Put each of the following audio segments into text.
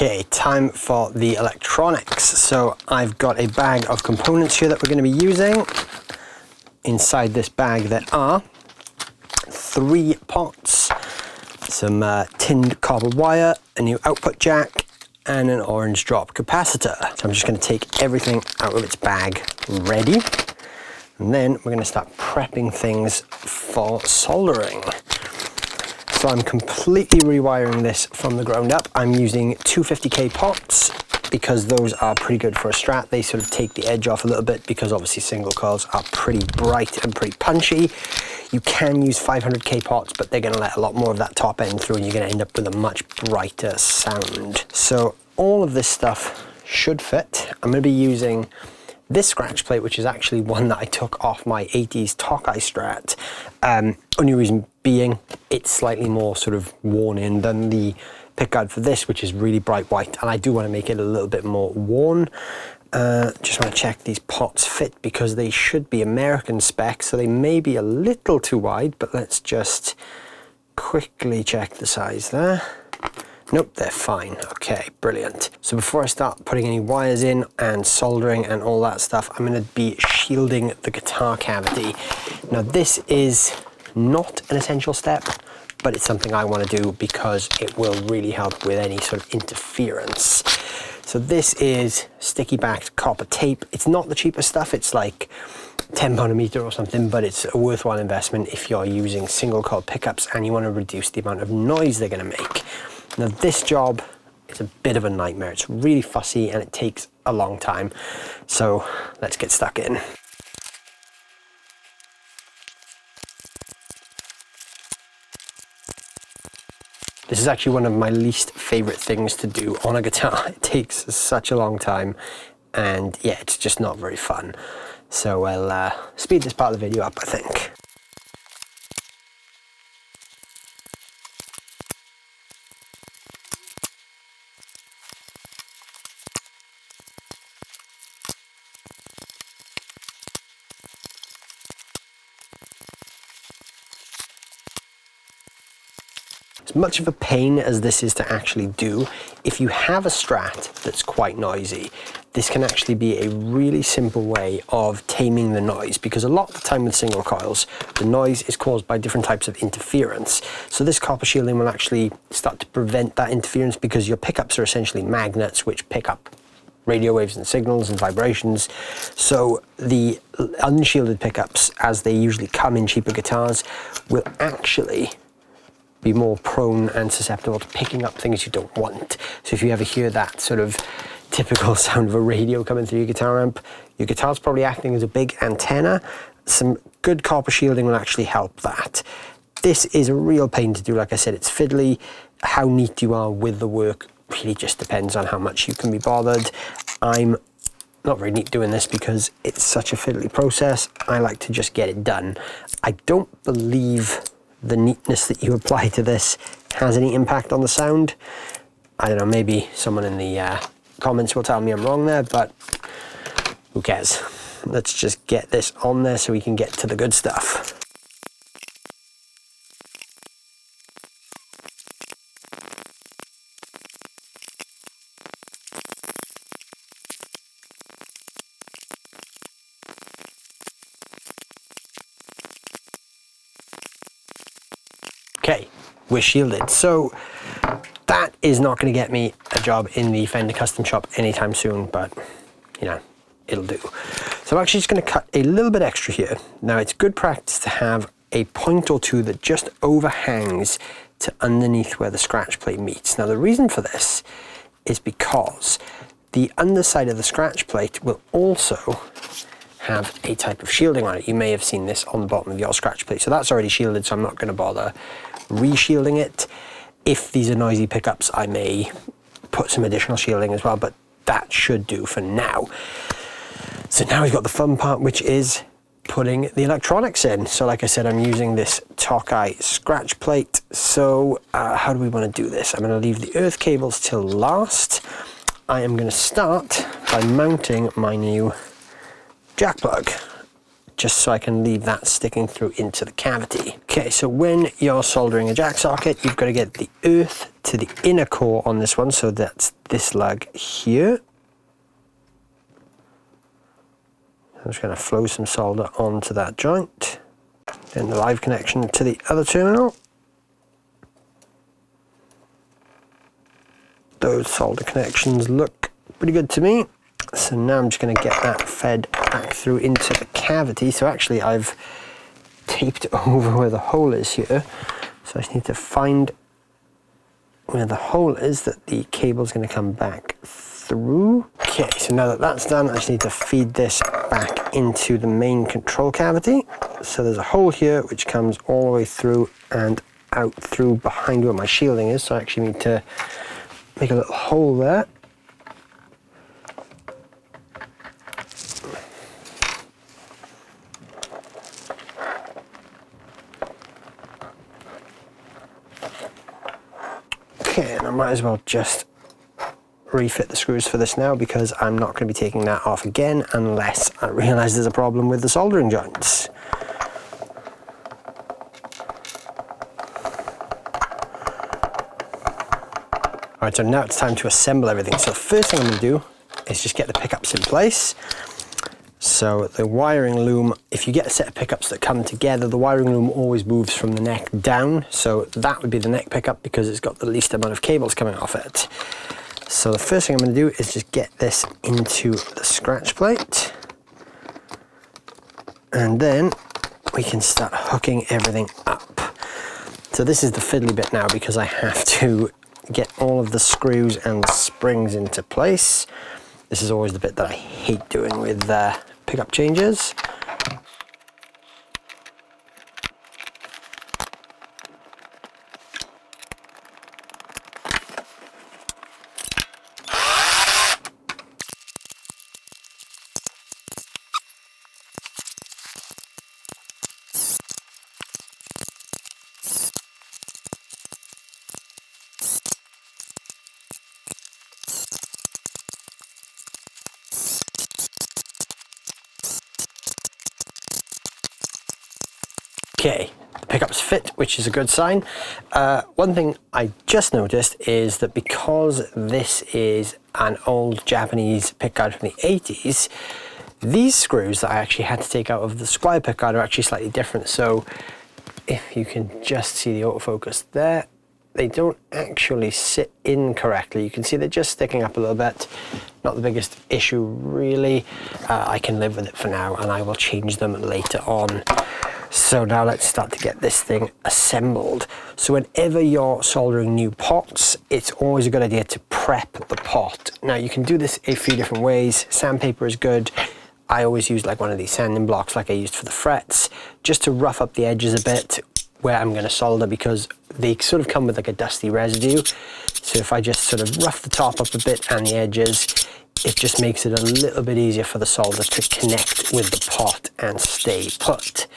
Okay, time for the electronics. So I've got a bag of components here that we're going to be using. Inside this bag there are 3 pots, some tinned copper wire, a new output jack, and an orange drop capacitor. So I'm just going to take everything out of its bag ready, and then we're going to start prepping things for soldering. So I'm completely rewiring this from the ground up. I'm using 250K pots because those are pretty good for a Strat. They sort of take the edge off a little bit because obviously single coils are pretty bright and pretty punchy. You can use 500K pots, but they're going to let a lot more of that top end through and you're going to end up with a much brighter sound. So all of this stuff should fit. I'm going to be using this scratch plate, which is actually one that I took off my 80s Tokai Strat. Only reason being it's slightly more sort of worn in than the Pickguard for this, which is really bright white, and I do want to make it a little bit more worn. Just want to check these pots fit because they should be American spec, so they may be a little too wide, but let's just quickly check the size there. Nope, they're fine. Okay, brilliant. So before I start putting any wires in and soldering and all that stuff, I'm going to be shielding the guitar cavity. Now this is not an essential step, but it's something I want to do because it will really help with any sort of interference. So this is sticky backed copper tape. It's not the cheapest stuff, it's like £10 a meter or something, but it's a worthwhile investment if you're using single coil pickups and you want to reduce the amount of noise they're going to make. Now this job is a bit of a nightmare. It's really fussy and it takes a long time. So let's get stuck in. This is actually one of my least favorite things to do on a guitar. It takes such a long time and yeah, it's just not very fun. So I'll speed this part of the video up, I think. As much of a pain as this is to actually do, if you have a Strat that's quite noisy, this can actually be a really simple way of taming the noise, because a lot of the time with single coils, the noise is caused by different types of interference. So this copper shielding will actually start to prevent that interference because your pickups are essentially magnets which pick up radio waves and signals and vibrations. So the unshielded pickups, as they usually come in cheaper guitars, will actually be more prone and susceptible to picking up things you don't want. So if you ever hear that sort of typical sound of a radio coming through your guitar amp, your guitar's probably acting as a big antenna. Some good copper shielding will actually help that. This is a real pain to do. Like I said, it's fiddly. How neat you are with the work really just depends on how much you can be bothered. I'm not very neat doing this because it's such a fiddly process. I like to just get it done. I don't believe the neatness that you apply to this has any impact on the sound. I don't know, maybe someone in the comments will tell me I'm wrong there, but who cares? Let's just get this on there so we can get to the good stuff. Okay, we're shielded. So that is not going to get me a job in the Fender custom shop anytime soon, but you know, it'll do. So I'm actually just going to cut a little bit extra here. Now it's good practice to have a point or two that just overhangs to underneath where the scratch plate meets. Now the reason for this is because the underside of the scratch plate will also have a type of shielding on it. You may have seen this on the bottom of your scratch plate. So that's already shielded, so I'm not going to bother re-shielding it. If these are noisy pickups, I may put some additional shielding as well, but that should do for now. So now we've got the fun part, which is putting the electronics in. So like I said, I'm using this Tokai scratch plate. So how do we want to do this? I'm going to leave the earth cables till last. I am going to start by mounting my new jack plug just so I can leave that sticking through into the cavity. Okay, so when you're soldering a jack socket, you've got to get the earth to the inner core on this one, so that's this lug here. I'm just going to flow some solder onto that joint. Then the live connection to the other terminal. Those solder connections look pretty good to me. So now I'm just going to get that fed back through into the cavity. So actually I've taped over where the hole is here. So I just need to find where the hole is that the cable's going to come back through. Okay, so now that that's done, I just need to feed this back into the main control cavity. So there's a hole here which comes all the way through and out through behind where my shielding is. So I actually need to make a little hole there. Okay, and I might as well just refit the screws for this now, because I'm not going to be taking that off again unless I realise there's a problem with the soldering joints. Alright, so now it's time to assemble everything. So the first thing I'm going to do is just get the pickups in place. So the wiring loom, if you get a set of pickups that come together, the wiring loom always moves from the neck down. So that would be the neck pickup because it's got the least amount of cables coming off it. So the first thing I'm going to do is just get this into the scratch plate. And then we can start hooking everything up. So this is the fiddly bit now because I have to get all of the screws and the springs into place. This is always the bit that I hate doing with pickup changes. Okay, the pickups fit, which is a good sign. One thing I just noticed is that because this is an old Japanese pickguard from the 80s, these screws that I actually had to take out of the Squier pickguard are actually slightly different. So if you can just see the autofocus there, they don't actually sit in correctly. You can see they're just sticking up a little bit. Not the biggest issue really. I can live with it for now and I will change them later on. So now let's start to get this thing assembled. So whenever you're soldering new pots, it's always a good idea to prep the pot. Now you can do this a few different ways. Sandpaper is good. I always use like one of these sanding blocks like I used for the frets, just to rough up the edges a bit where I'm going to solder, because they sort of come with like a dusty residue. So if I just sort of rough the top up a bit and the edges, it just makes it a little bit easier for the solder to connect with the pot and stay put.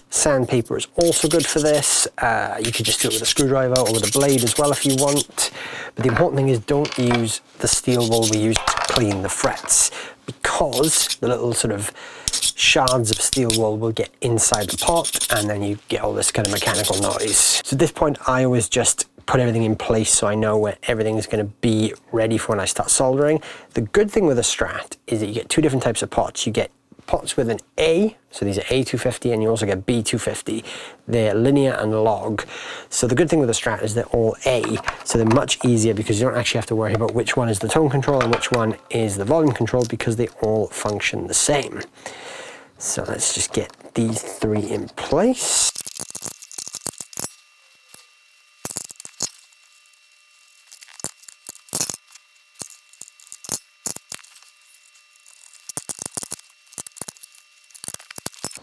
Sandpaper is also good for this. You could just do it with a screwdriver or with a blade as well if you want. But the important thing is don't use the steel wool we use to clean the frets, because the little sort of shards of steel wool will get inside the pot and then you get all this kind of mechanical noise. So at this point I always just put everything in place so I know where everything is going to be ready for when I start soldering. The good thing with a STRAT is that you get two different types of pots. You get pots with an A, so these are A250, and you also get B250. They're linear and log. So the good thing with the STRAT is they're all A, so they're much easier because you don't actually have to worry about which one is the tone control and which one is the volume control, because they all function the same. So let's just get these three in place.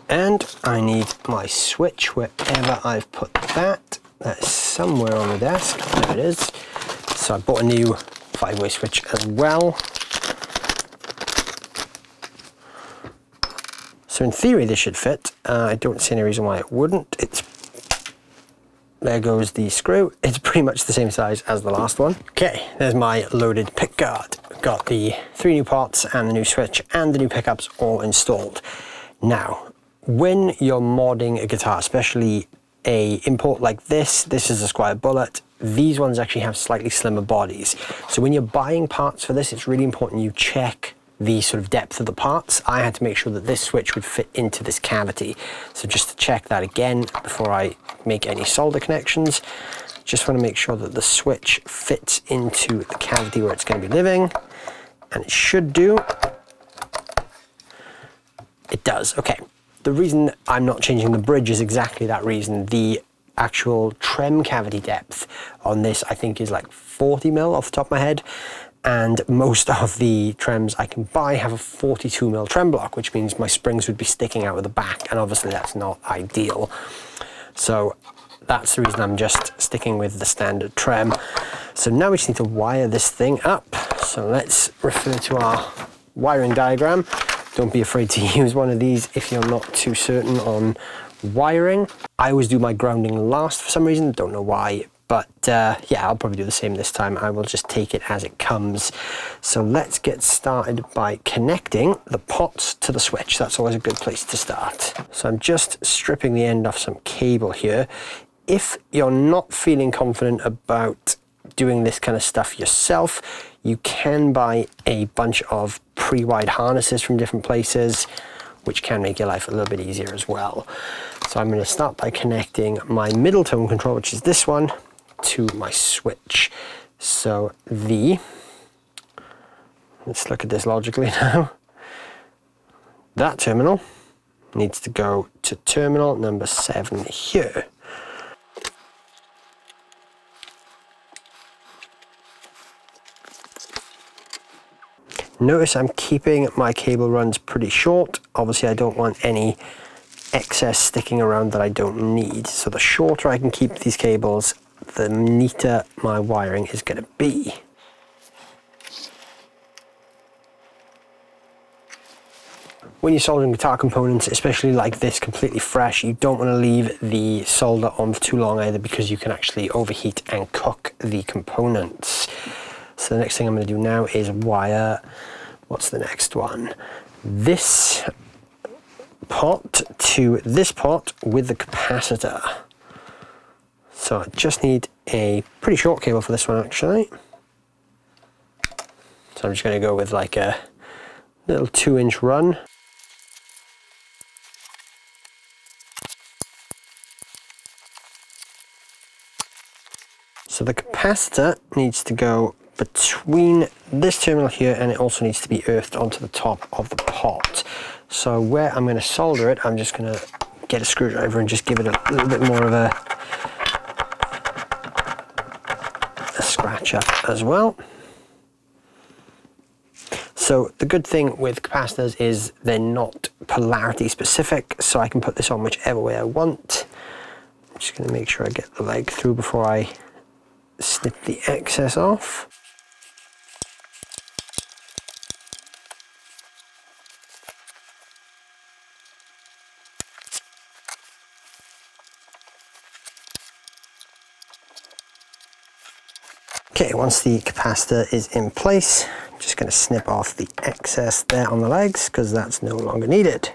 And I need my switch wherever I've put that. That's somewhere on the desk. There it is. So I bought a new 5-way switch as well. So in theory this should fit. I don't see any reason why it wouldn't. There goes the screw. It's pretty much the same size as the last one. Okay, there's my loaded pickguard. Got the 3 new pots and the new switch and the new pickups all installed. Now, when you're modding a guitar, especially a import like this is a Squier Bullet. These ones actually have slightly slimmer bodies. So when you're buying parts for this, it's really important you check the sort of depth of the parts. I had to make sure that this switch would fit into this cavity. So just to check that again before I make any solder connections, just want to make sure that the switch fits into the cavity where it's going to be living, and it should do. It does. Okay. The reason I'm not changing the bridge is exactly that reason. The actual trem cavity depth on this, I think, is like 40 mil off the top of my head. And most of the trems I can buy have a 42 mil trem block, which means my springs would be sticking out of the back, and obviously that's not ideal. So that's the reason I'm just sticking with the standard trem. So now we just need to wire this thing up. So let's refer to our wiring diagram. Don't be afraid to use one of these if you're not too certain on wiring. I always do my grounding last for some reason, don't know why. But yeah, I'll probably do the same this time. I will just take it as it comes. So let's get started by connecting the pots to the switch. That's always a good place to start. So I'm just stripping the end off some cable here. If you're not feeling confident about doing this kind of stuff yourself, you can buy a bunch of pre-wired harnesses from different places, which can make your life a little bit easier as well. So I'm going to start by connecting my middle tone control, which is this one, to my switch. So let's look at this logically now. That terminal needs to go to terminal number 7 here. Notice I'm keeping my cable runs pretty short. Obviously I don't want any excess sticking around that I don't need. So the shorter I can keep these cables, the neater my wiring is going to be. When you're soldering guitar components, especially like this, completely fresh, you don't want to leave the solder on for too long either, because you can actually overheat and cook the components. So the next thing I'm going to do now is wire, what's the next one? This pot to this pot with the capacitor. So I just need a pretty short cable for this one actually. So I'm just going to go with like a little 2-inch run. So the capacitor needs to go between this terminal here, and it also needs to be earthed onto the top of the pot. So where I'm going to solder it, I'm just going to get a screwdriver and just give it a little bit more of a scratch up as well. So the good thing with capacitors is they're not polarity specific, so I can put this on whichever way I want. I'm just going to make sure I get the leg through before I snip the excess off. Okay, once the capacitor is in place, I'm just going to snip off the excess there on the legs because that's no longer needed.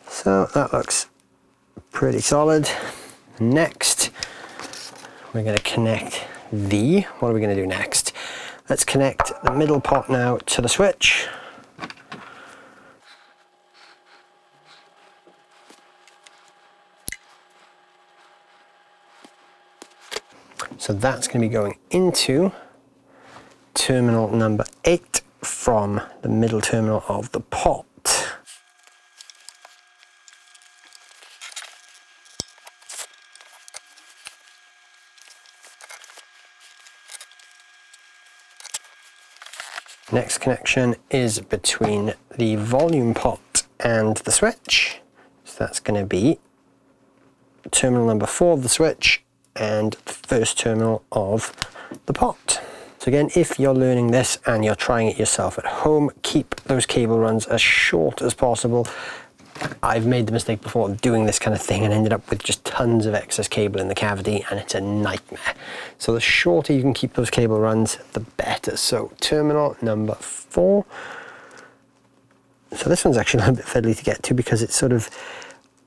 So that looks pretty solid. Next, we're going to connect what are we going to do next? Let's connect the middle pot now to the switch. So that's going to be going into terminal number 8 from the middle terminal of the pot. Next connection is between the volume pot and the switch. So that's going to be terminal number 4 of the switch and the first terminal of the pot. So again, if you're learning this and you're trying it yourself at home, keep those cable runs as short as possible. I've made the mistake before of doing this kind of thing and ended up with just tons of excess cable in the cavity, and it's a nightmare. So the shorter you can keep those cable runs, the better. So terminal number 4, So this one's actually a little bit fiddly to get to because it's sort of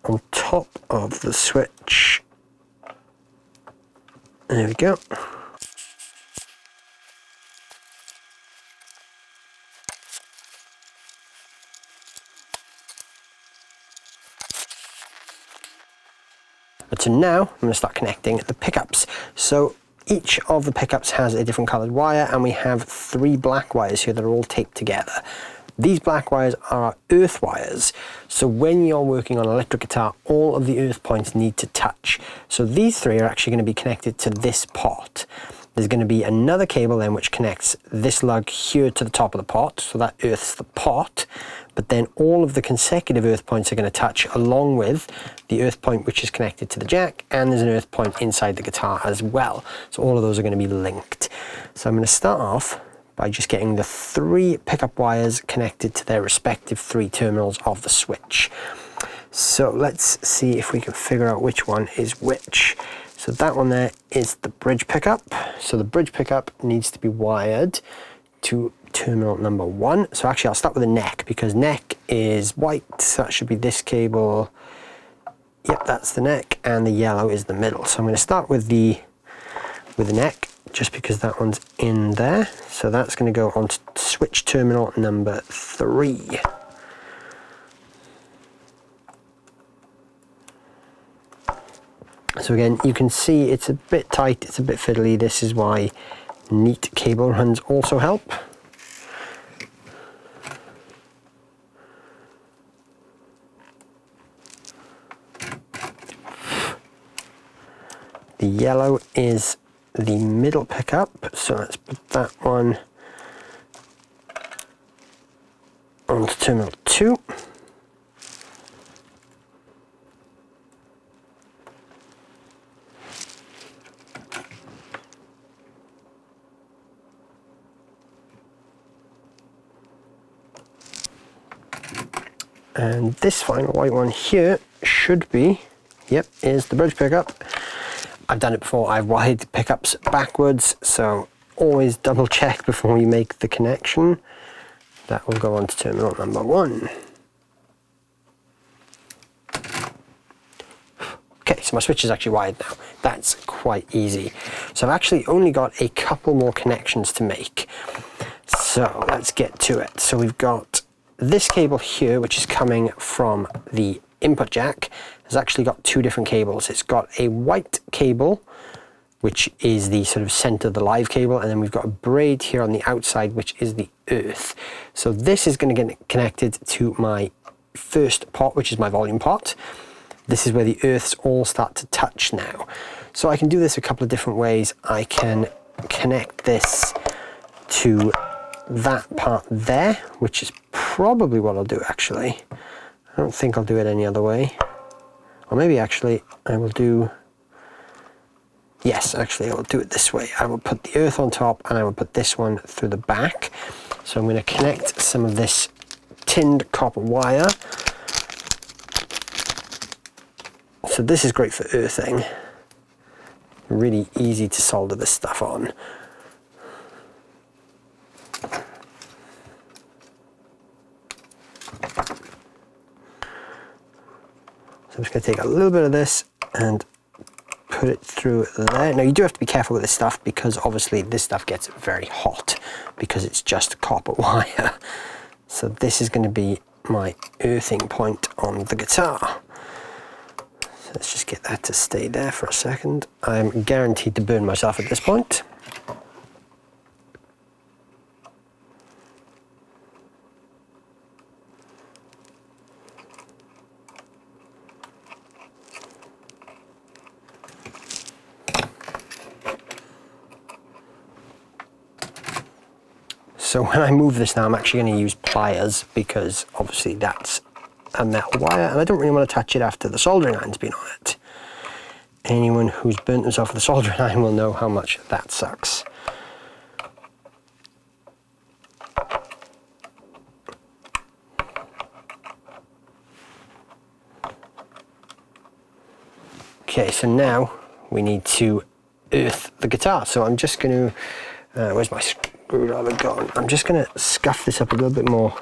on top of the switch. There we go. But so now I'm going to start connecting the pickups. So each of the pickups has a different coloured wire, and we have 3 black wires here that are all taped together. These black wires are earth wires, so when you're working on an electric guitar, all of the earth points need to touch. So these 3 are actually going to be connected to this pot. There's going to be another cable then which connects this lug here to the top of the pot, so that earths the pot, but then all of the consecutive earth points are going to touch along with the earth point which is connected to the jack, and there's an earth point inside the guitar as well. So all of those are going to be linked. So I'm going to start off by just getting the 3 pickup wires connected to their respective 3 terminals of the switch. So let's see if we can figure out which one is which. So that one there is the bridge pickup. So the bridge pickup needs to be wired to terminal number 1. So actually I'll start with the neck, because neck is white, so that should be this cable. Yep, that's the neck, and the yellow is the middle. So I'm going to start with the neck, just because that one's in there. So that's going to go on to switch terminal number 3. So again, you can see it's a bit tight, it's a bit fiddly. This is why neat cable runs also help. The yellow is the middle pickup, so let's put that one onto terminal 2. And this final white one here should be, yep, is the bridge pickup. I've done it before, I've wired the pickups backwards, so always double check before you make the connection. That will go on to terminal number 1. Okay, so my switch is actually wired now. That's quite easy. So I've actually only got a couple more connections to make. So let's get to it. So we've got this cable here, which is coming from the input jack, has actually got 2 different cables. It's got a white cable, which is the sort of center of the live cable, and then we've got a braid here on the outside, which is the earth. So this is going to get connected to my first pot, which is my volume pot. This is where the earths all start to touch now. So I can do this a couple of different ways. I can connect this to that part there, which is probably what I'll do actually. I don't think I'll do it any other way. Or maybe actually I will do, yes, actually I will do it this way. I will put the earth on top and I will put this one through the back. So I'm going to connect some of this tinned copper wire. So this is great for earthing. Really easy to solder this stuff on. I'm just going to take a little bit of this and put it through there. Now you do have to be careful with this stuff, because obviously this stuff gets very hot because it's just copper wire. So this is going to be my earthing point on the guitar. So let's just get that to stay there for a second. I'm guaranteed to burn myself at this point. So when I move this now, I'm actually going to use pliers, because obviously that's a metal wire and I don't really want to touch it after the soldering iron's been on it. Anyone who's burnt themselves with a soldering iron will know how much that sucks. Okay, so now we need to earth the guitar. So I'm just going to, where's my screwdriver gone? I'm just going to scuff this up a little bit more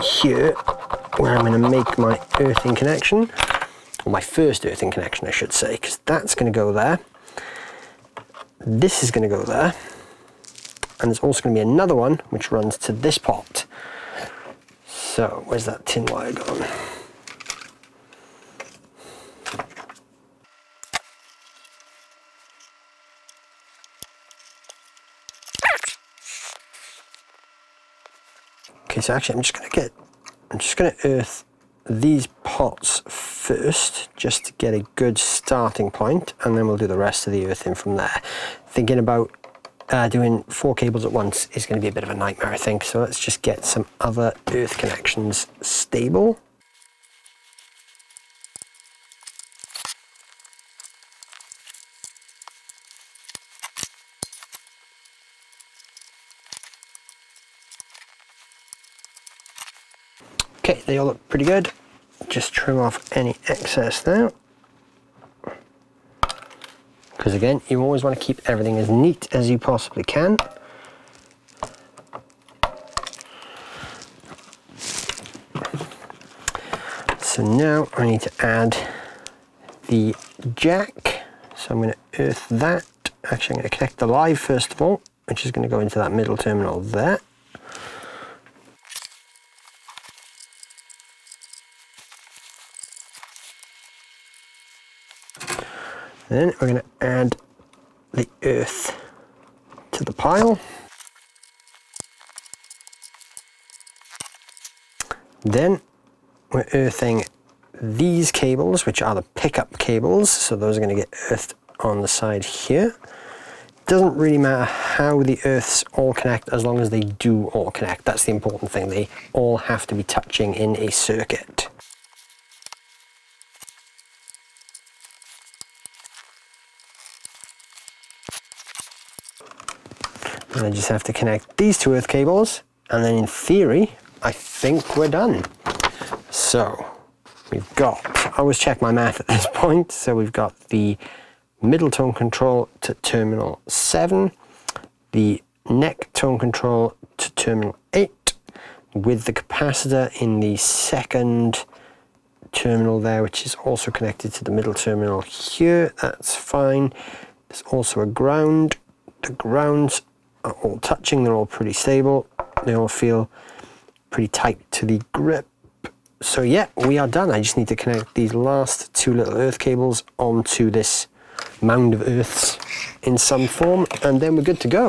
here where I'm going to make my earthing connection, or my first earthing connection I should say, because that's going to go there. This is going to go there, and there's also going to be another one which runs to this pot. So where's that tin wire gone? Okay, so actually I'm just going to earth these pots first, just to get a good starting point, and then we'll do the rest of the earthing from there. Thinking about doing 4 cables at once is going to be a bit of a nightmare, I think, so let's just get some other earth connections stable. Okay, they all look pretty good. Just trim off any excess now, because again, you always want to keep everything as neat as you possibly can. So now I need to add the jack, so I'm going to earth that. Actually, I'm going to connect the live first of all, which is going to go into that middle terminal there. Then we're going to add the earth to the pile. Then we're earthing these cables, which are the pickup cables, so those are going to get earthed on the side here. It doesn't really matter how the earths all connect as long as they do all connect. That's the important thing. They all have to be touching in a circuit. And I just have to connect these 2 earth cables, and then in theory, I think we're done. So we've got, I always check my math at this point, so we've got the middle tone control to terminal 7, the neck tone control to terminal 8, with the capacitor in the second terminal there, which is also connected to the middle terminal here. That's fine. There's also a ground. The grounds are all touching, they're all pretty stable, they all feel pretty tight to the grip. So yeah, we are done. I just need to connect these last 2 little earth cables onto this mound of earths in some form, and then we're good to go.